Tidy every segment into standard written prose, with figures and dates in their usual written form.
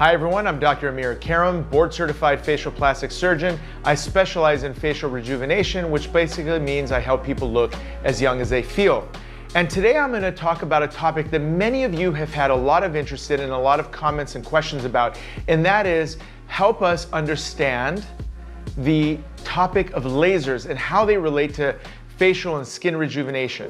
Hi everyone, I'm Dr. Amir Karam, board certified facial plastic surgeon. I specialize in facial rejuvenation, which basically means I help people look as young as they feel. And today I'm going to talk about a topic that many of you have had a lot of interest in and a lot of comments and questions about, and that is help us understand the topic of lasers and how they relate to facial and skin rejuvenation.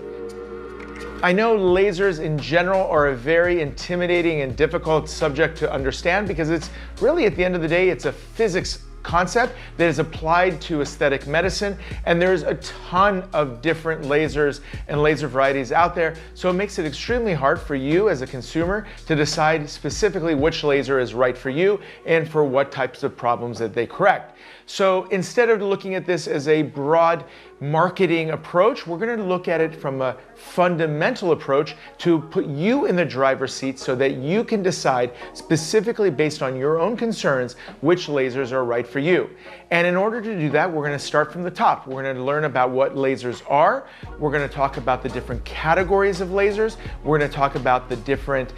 I know lasers in general are a very intimidating and difficult subject to understand because it's really, at the end of the day, it's a physics concept that is applied to aesthetic medicine, and there's a ton of different lasers and laser varieties out there, so it makes it extremely hard for you as a consumer to decide specifically which laser is right for you and for what types of problems that they correct. So instead of looking at this as a broad marketing approach, we're going to look at it from a fundamental approach to put you in the driver's seat so that you can decide specifically based on your own concerns which lasers are right for you. And in order to do that, we're going to start from the top. We're going to learn about what lasers are. We're going to talk about the different categories of lasers. We're going to talk about the different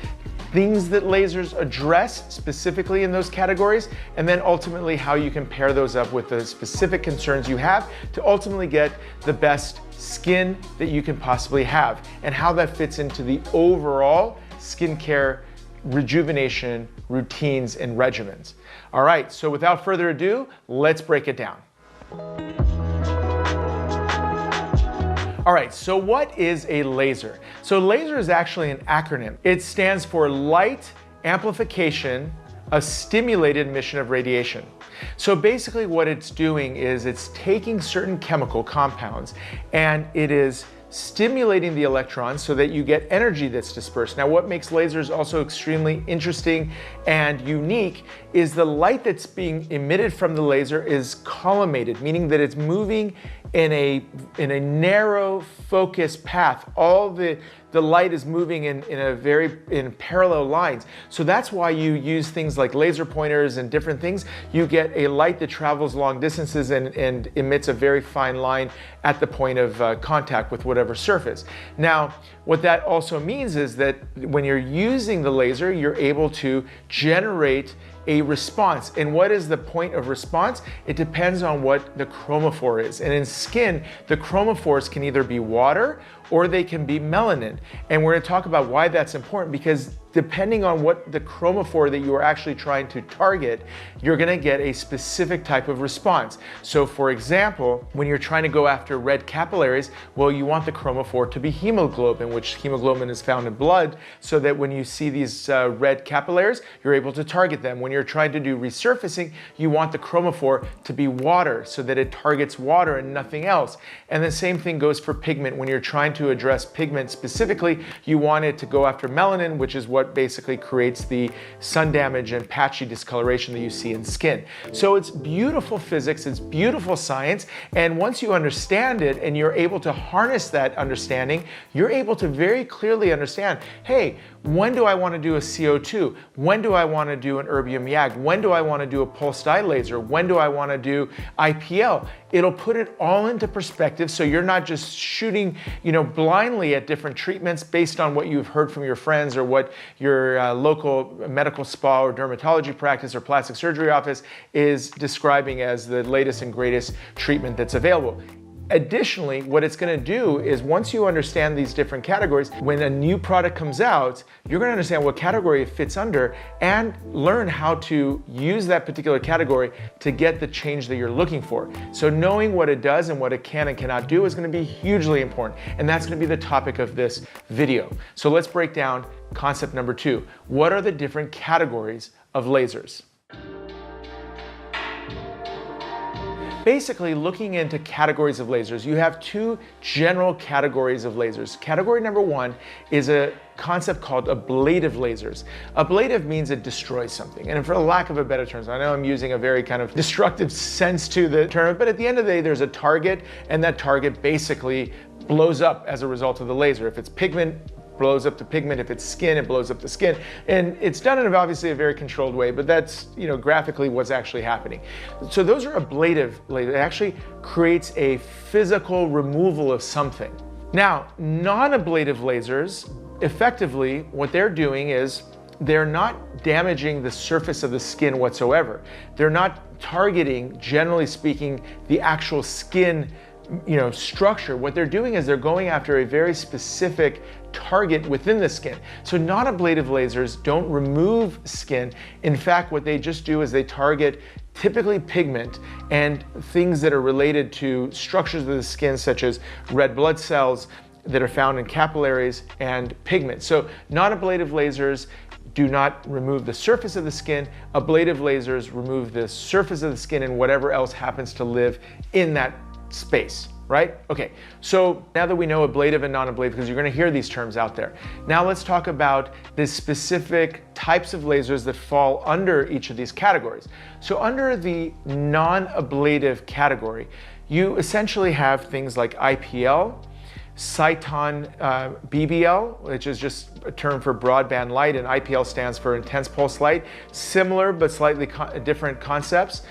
things that lasers address specifically in those categories, and then ultimately how you can pair those up with the specific concerns you have to ultimately get the best skin that you can possibly have, and how that fits into the overall skincare rejuvenation routines and regimens. All right, so without further ado, let's break it down. All right, so what is a laser? So laser is actually an acronym. It stands for light amplification of stimulated emission of radiation. So basically what it's doing is it's taking certain chemical compounds and it is stimulating the electrons so that you get energy that's dispersed. Now, what makes lasers also extremely interesting and unique is the light that's being emitted from the laser is collimated, meaning that it's moving in a narrow focused path. All the light is moving in parallel lines. So that's why you use things like laser pointers and different things. You get a light that travels long distances and emits a very fine line at the point of contact with whatever surface. Now, what that also means is that when you're using the laser, you're able to generate a response. And what is the point of response? It depends on what the chromophore is. And in skin, the chromophores can either be water or they can be melanin. And we're going to talk about why that's important, because depending on what the chromophore that you are actually trying to target, you're going to get a specific type of response. So for example, when you're trying to go after red capillaries, well, you want the chromophore to be hemoglobin, which hemoglobin is found in blood, so that when you see these red capillaries, you're able to target them. When you're trying to do resurfacing, you want the chromophore to be water, so that it targets water and nothing else. And the same thing goes for pigment. When you're trying to address pigment specifically, you want it to go after melanin, which is what basically creates the sun damage and patchy discoloration that you see in skin. So it's beautiful physics, it's beautiful science, and once you understand it and you're able to harness that understanding, you're able to very clearly understand, hey, when do I want to do a CO2? When do I want to do an erbium YAG? When do I want to do a pulsed dye laser? When do I want to do IPL? It'll put it all into perspective, so you're not just shooting, blindly at different treatments based on what you've heard from your friends or what your local medical spa or dermatology practice or plastic surgery office is describing as the latest and greatest treatment that's available. Additionally, what it's going to do is once you understand these different categories, when a new product comes out, you're going to understand what category it fits under and learn how to use that particular category to get the change that you're looking for. So knowing what it does and what it can and cannot do is going to be hugely important. And that's going to be the topic of this video. So let's break down concept number 2. What are the different categories of lasers? Basically, looking into categories of lasers, you have 2 general categories of lasers. Category number 1 is a concept called ablative lasers. Ablative means it destroys something. And for lack of a better term, I know I'm using a very kind of destructive sense to the term, but at the end of the day, there's a target, and that target basically blows up as a result of the laser. If it's pigment, blows up the pigment. If it's skin, it blows up the skin. And it's done in obviously a very controlled way, but that's, graphically what's actually happening. So those are ablative lasers. It actually creates a physical removal of something. Now, non-ablative lasers, effectively, what they're doing is they're not damaging the surface of the skin whatsoever. They're not targeting, generally speaking, the actual skin structure. What they're doing is they're going after a very specific target within the skin. So non-ablative lasers don't remove skin. In fact, what they just do is they target typically pigment and things that are related to structures of the skin, such as red blood cells that are found in capillaries and pigment. So non-ablative lasers do not remove the surface of the skin. Ablative lasers remove the surface of the skin and whatever else happens to live in that space, right? Okay, so now that we know ablative and non-ablative, because you're going to hear these terms out there, now let's talk about the specific types of lasers that fall under each of these categories. So under the non-ablative category, you essentially have things like IPL, Cyton BBL, which is just a term for broadband light, and IPL stands for intense pulse light, similar but slightly different concepts.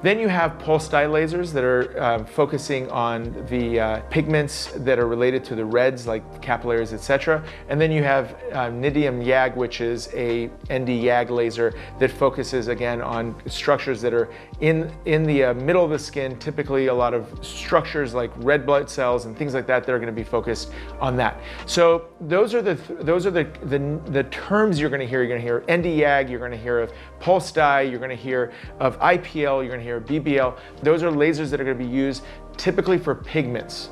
Then you have pulse dye lasers that are focusing on the pigments that are related to the reds, like capillaries, etc. And then you have Nidium YAG, which is a ND YAG laser that focuses again on structures that are in the middle of the skin, typically a lot of structures like red blood cells and things like that that are going to be focused on that. So those are the terms you're going to hear. You're going to hear ND YAG, you're going to hear of pulse dye, you're going to hear of IPL, you're going to hear BBL. Those are lasers that are going to be used typically for pigments.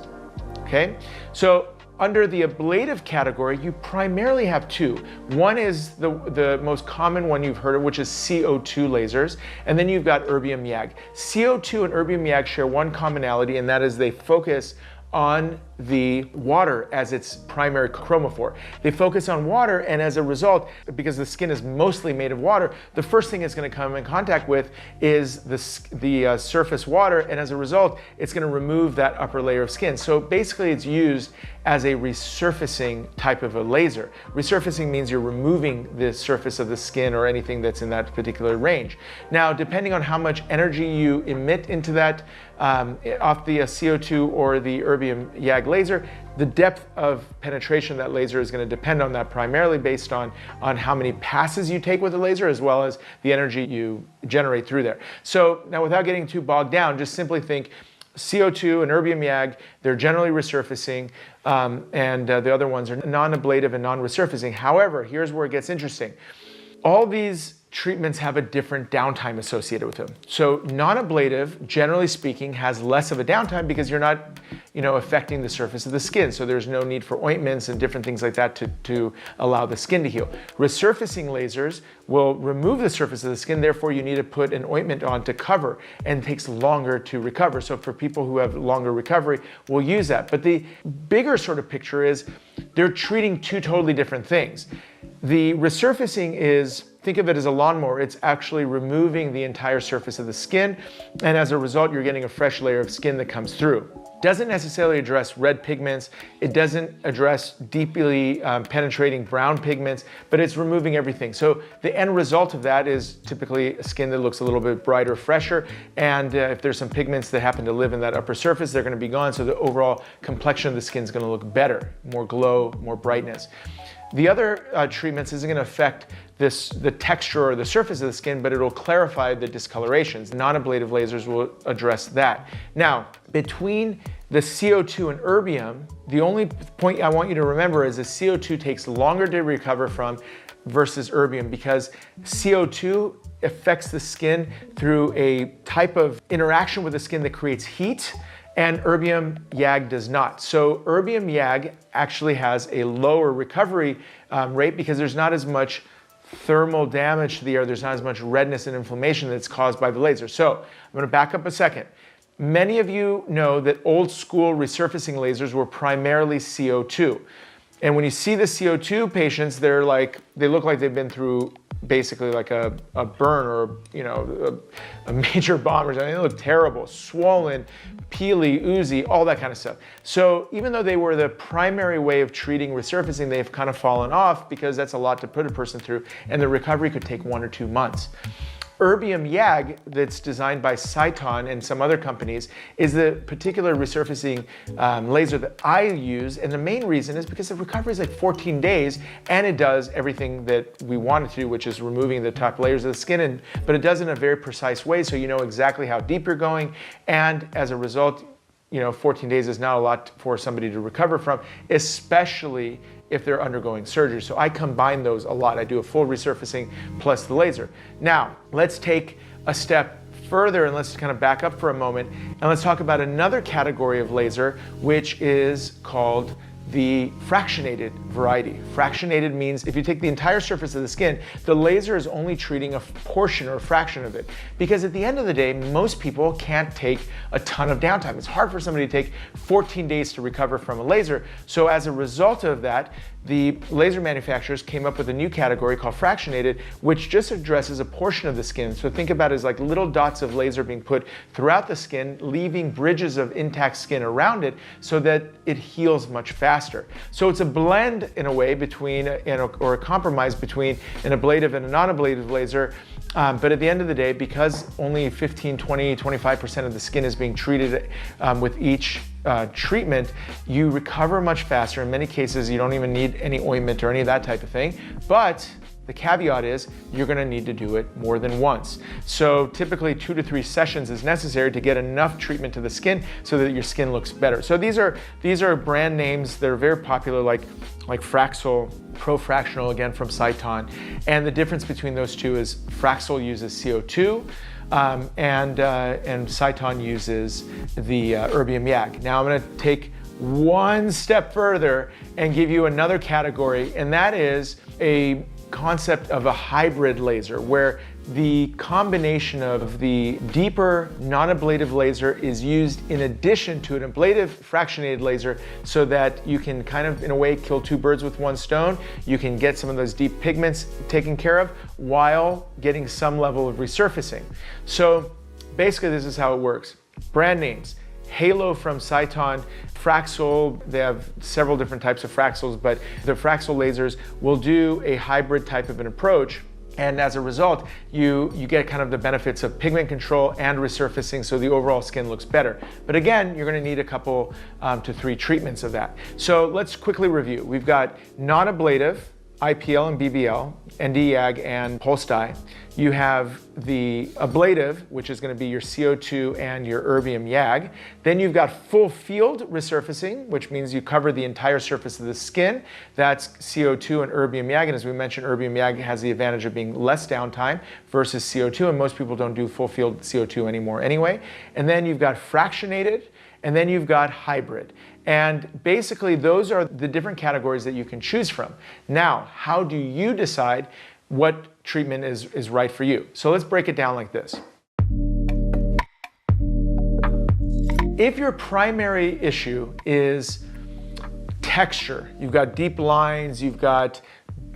Okay, so under the ablative category, you primarily have two. One is the most common one you've heard of, which is CO2 lasers, and then you've got erbium YAG. CO2 and erbium YAG share one commonality, and that is they focus on the water as its primary chromophore. They focus on water, and as a result, because the skin is mostly made of water, the first thing it's going to come in contact with is the surface water, and as a result, it's going to remove that upper layer of skin. So basically, it's used as a resurfacing type of a laser. Resurfacing means you're removing the surface of the skin or anything that's in that particular range. Now, depending on how much energy you emit into that, off the CO2 or the erbium YAG laser, the depth of penetration of that laser is going to depend on that, primarily based on how many passes you take with the laser, as well as the energy you generate through there. So now, without getting too bogged down, just simply think CO2 and erbium YAG, they're generally resurfacing, and the other ones are non-ablative and non-resurfacing. However, here's where it gets interesting. All these treatments have a different downtime associated with them. So non-ablative, generally speaking, has less of a downtime because you're not, affecting the surface of the skin. So there's no need for ointments and different things like that to allow the skin to heal. Resurfacing lasers will remove the surface of the skin, therefore you need to put an ointment on to cover, and it takes longer to recover. So for people who have longer recovery, we'll use that. But the bigger sort of picture is they're treating two totally different things. The resurfacing is, think of it as a lawnmower. It's actually removing the entire surface of the skin, and as a result, you're getting a fresh layer of skin that comes through. Doesn't necessarily address red pigments. It doesn't address deeply penetrating brown pigments, but it's removing everything. So the end result of that is typically a skin that looks a little bit brighter, fresher, and if there's some pigments that happen to live in that upper surface, they're going to be gone, so the overall complexion of the skin is going to look better, more glow, more brightness. The other treatments isn't going to affect the texture or the surface of the skin, but it'll clarify the discolorations. Non-ablative lasers will address that. Now, between the CO2 and erbium, the only point I want you to remember is the CO2 takes longer to recover from versus erbium, because CO2 affects the skin through a type of interaction with the skin that creates heat, and erbium YAG does not. So erbium YAG actually has a lower recovery rate because there's not as much thermal damage to the air, there's not as much redness and inflammation that's caused by the laser. So I'm going to back up a second. Many of you know that old school resurfacing lasers were primarily CO2. And when you see the CO2 patients, they look like they've been through basically like a burn or a major bomb or something. They look terrible, swollen, peely, oozy, all that kind of stuff. So even though they were the primary way of treating resurfacing, they've kind of fallen off because that's a lot to put a person through, and the recovery could take 1 or 2 months. Erbium YAG that's designed by Sciton and some other companies is the particular resurfacing laser that I use, and the main reason is because the recovery is like 14 days and it does everything that we want it to do, which is removing the top layers of the skin, but it does it in a very precise way so you know exactly how deep you're going, and as a result, 14 days is not a lot for somebody to recover from, especially if they're undergoing surgery. So I combine those a lot. I do a full resurfacing plus the laser. Now, let's take a step further and let's kind of back up for a moment and let's talk about another category of laser, which is called the fractionated variety. Fractionated means if you take the entire surface of the skin, the laser is only treating a portion or a fraction of it. Because at the end of the day, most people can't take a ton of downtime. It's hard for somebody to take 14 days to recover from a laser. So as a result of that, the laser manufacturers came up with a new category called fractionated, which just addresses a portion of the skin. So think about it as like little dots of laser being put throughout the skin, leaving bridges of intact skin around it so that it heals much faster. So it's a blend in a way between, or a compromise between an ablative and a non-ablative laser. But at the end of the day, because only 15, 20, 25% of the skin is being treated with each treatment, you recover much faster. In many cases, you don't even need any ointment or any of that type of thing. But the caveat is you're going to need to do it more than once. So typically 2 to 3 sessions is necessary to get enough treatment to the skin so that your skin looks better. So these are brand names that are very popular, like Fraxel, Pro-Fractional, again from Sciton. And the difference between those two is Fraxel uses CO2 and Sciton uses the Erbium YAG. Now I'm going to take one step further and give you another category, and that is a concept of a hybrid laser, where the combination of the deeper non-ablative laser is used in addition to an ablative fractionated laser, so that you can kind of, in a way, kill 2 birds with 1 stone. You can get some of those deep pigments taken care of while getting some level of resurfacing. So basically this is how it works. Brand names: Halo from Sciton, Fraxel, they have several different types of Fraxels, but the Fraxel lasers will do a hybrid type of an approach. And as a result, you get kind of the benefits of pigment control and resurfacing, so the overall skin looks better. But again, you're going to need a couple to 3 treatments of that. So let's quickly review. We've got non-ablative, IPL and BBL, ND-YAG and pulse dye. You have the ablative, which is going to be your CO2 and your Erbium YAG. Then you've got full field resurfacing, which means you cover the entire surface of the skin. That's CO2 and Erbium YAG. And as we mentioned, Erbium YAG has the advantage of being less downtime versus CO2, and most people don't do full field CO2 anymore anyway. And then you've got fractionated, and then you've got hybrid. And basically those are the different categories that you can choose from. Now, how do you decide what treatment is right for you? So let's break it down like this. If your primary issue is texture, you've got deep lines, you've got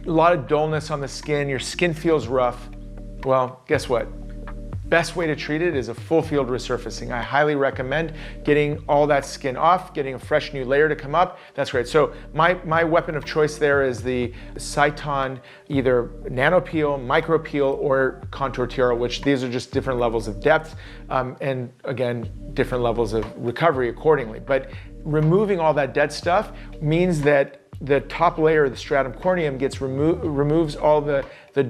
a lot of dullness on the skin, your skin feels rough, well, guess what? Best way to treat it is a full field resurfacing. I highly recommend getting all that skin off, getting a fresh new layer to come up. That's great. So my weapon of choice there is the Sciton, either nano peel, micro peel, or contour tiara, which these are just different levels of depth, and again, different levels of recovery accordingly. But removing all that dead stuff means that the top layer of the stratum corneum gets removes all the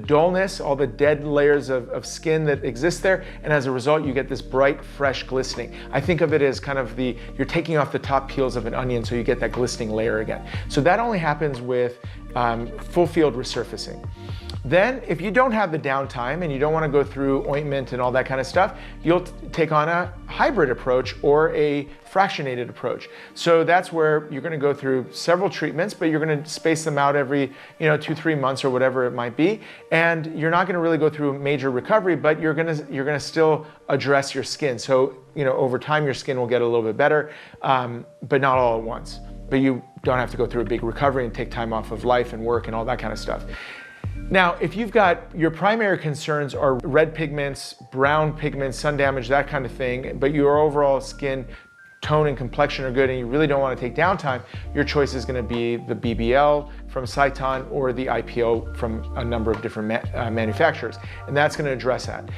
dullness, all the dead layers of skin that exist there, and as a result you get this bright, fresh glistening. I think of it as kind of you're taking off the top peels of an onion, so you get that glistening layer again. So that only happens with full field resurfacing. Then, if you don't have the downtime and you don't want to go through ointment and all that kind of stuff, you'll take on a hybrid approach or a fractionated approach. So that's where you're going to go through several treatments, but you're going to space them out every 2-3 months or whatever it might be, and you're not going to really go through major recovery, but you're going to still address your skin. So over time your skin will get a little bit better, but not all at once. But you don't have to go through a big recovery and take time off of life and work and all that kind of stuff. Now, if you've got your primary concerns are red pigments, brown pigments, sun damage, that kind of thing, but your overall skin tone and complexion are good and you really don't want to take downtime, your choice is going to be the BBL from Sciton or the IPO from a number of different manufacturers. And that's going to address that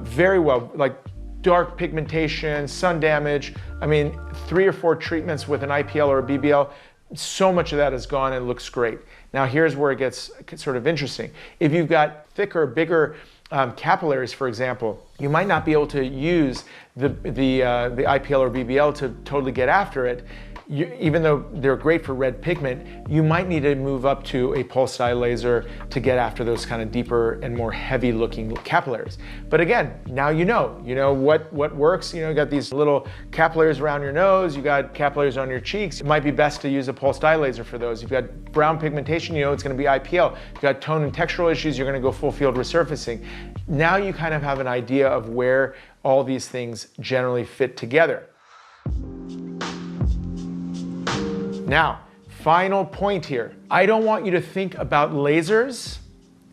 very well. Like dark pigmentation, sun damage. I mean, 3 or 4 treatments with an IPL or a BBL, so much of that is gone and looks great. Now here's where it gets sort of interesting. If you've got thicker, bigger capillaries, for example, you might not be able to use the IPL or BBL to totally get after it. Even though they're great for red pigment, you might need to move up to a pulse dye laser to get after those kind of deeper and more heavy looking capillaries. But again, now you know what works. You got these little capillaries around your nose, you got capillaries on your cheeks. It might be best to use a pulse dye laser for those. You've got brown pigmentation, it's going to be IPL. You've got tone and textural issues, you're going to go full field resurfacing. Now you kind of have an idea of where all these things generally fit together. Now, final point here. I don't want you to think about lasers,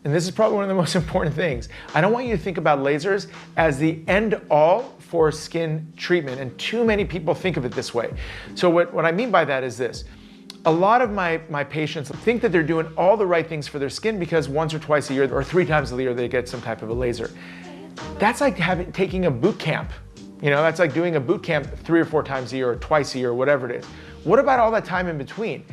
and this is probably one of the most important things. I don't want you to think about lasers as the end all for skin treatment, and too many people think of it this way. So what I mean by that is this. A lot of my patients think that they're doing all the right things for their skin because once or twice a year or 3 times a year they get some type of a laser. That's like taking a boot camp. That's like doing a boot camp 3 or 4 times a year or twice a year, or whatever it is. What about all that time in between?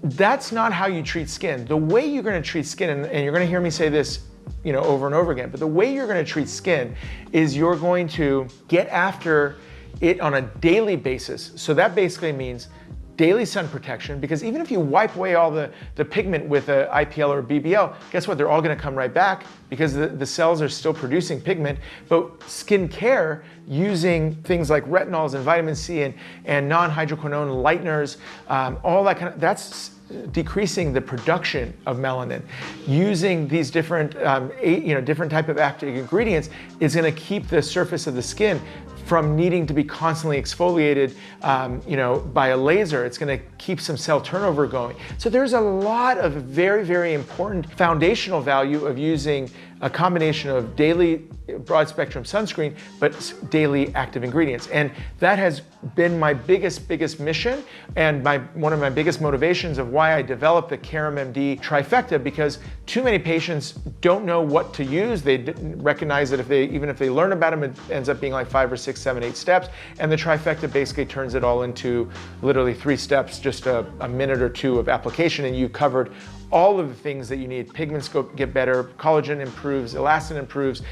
That's not how you treat skin. The way you're going to treat skin, and you're going to hear me say this over and over again, but the way you're going to treat skin is you're going to get after it on a daily basis. So that basically means daily sun protection, because even if you wipe away all the pigment with an IPL or BBL, guess what? They're all going to come right back because the cells are still producing pigment. But skin care using things like retinols and vitamin C and non-hydroquinone lighteners, all that that's decreasing the production of melanin. Using these different different type of active ingredients is going to keep the surface of the skin from needing to be constantly exfoliated by a laser. It's going to keep some cell turnover going. So there's a lot of very, very important foundational value of using a combination of daily broad spectrum sunscreen, but daily active ingredients. And that has been my biggest mission and one of my biggest motivations of why I developed the COMMENT trifecta, because too many patients don't know what to use. They didn't recognize that even if they learn about them, it ends up being like 5 or 6, 7, 8 steps. And the trifecta basically turns it all into literally 3 steps, just a minute or 2 of application, and you covered all of the things that you need. Pigments get better, collagen improves, elastin improves,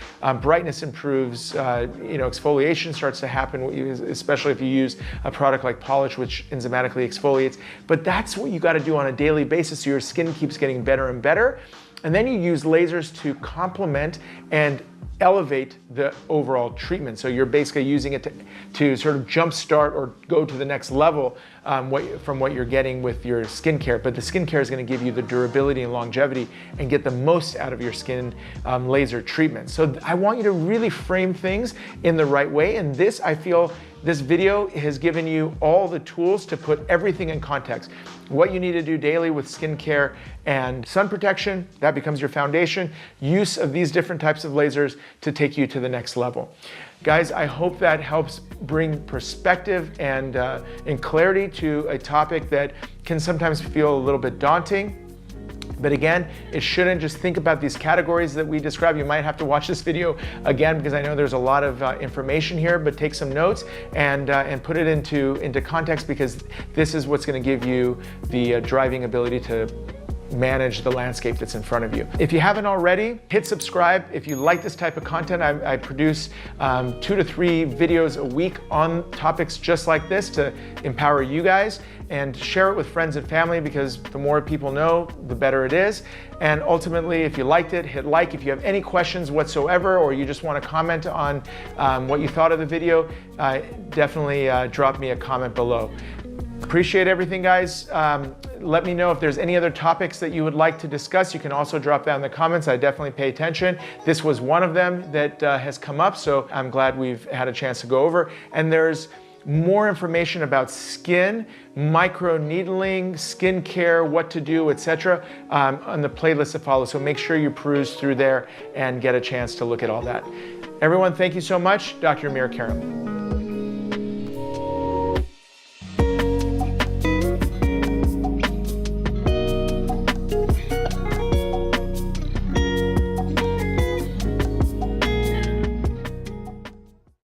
brightness improves, exfoliation starts to happen, especially if you use a product like Polish, which enzymatically exfoliates. But that's what you got to do on a daily basis so your skin keeps getting better and better. And then you use lasers to complement and elevate the overall treatment. So you're basically using it to sort of jumpstart or go to the next level from what you're getting with your skincare. But the skincare is going to give you the durability and longevity and get the most out of your skin laser treatment. So I want you to really frame things in the right way. And I feel this video has given you all the tools to put everything in context. What you need to do daily with skincare and sun protection, that becomes your foundation. Use of these different types of lasers to take you to the next level. Guys, I hope that helps bring perspective and clarity to a topic that can sometimes feel a little bit daunting. But again, it shouldn't just think about these categories that we described. You might have to watch this video again because I know there's a lot of information here, but take some notes and put it into context, because this is what's going to give you the driving ability to manage the landscape that's in front of you. If you haven't already, hit subscribe. If you like this type of content, I produce 2 to 3 videos a week on topics just like this to empower you guys, and share it with friends and family, because the more people know, the better it is. And ultimately, if you liked it, hit like. If you have any questions whatsoever, or you just want to comment on what you thought of the video, definitely drop me a comment below. Appreciate everything, guys. Let me know if there's any other topics that you would like to discuss. You can also drop down in the comments. I definitely pay attention. This was one of them that has come up, so I'm glad we've had a chance to go over. And there's more information about skin, micro needling, skin care, what to do, etc. On the playlist to follow. So make sure you peruse through there and get a chance to look at all that. Everyone, thank you so much. Dr. Amir Karim.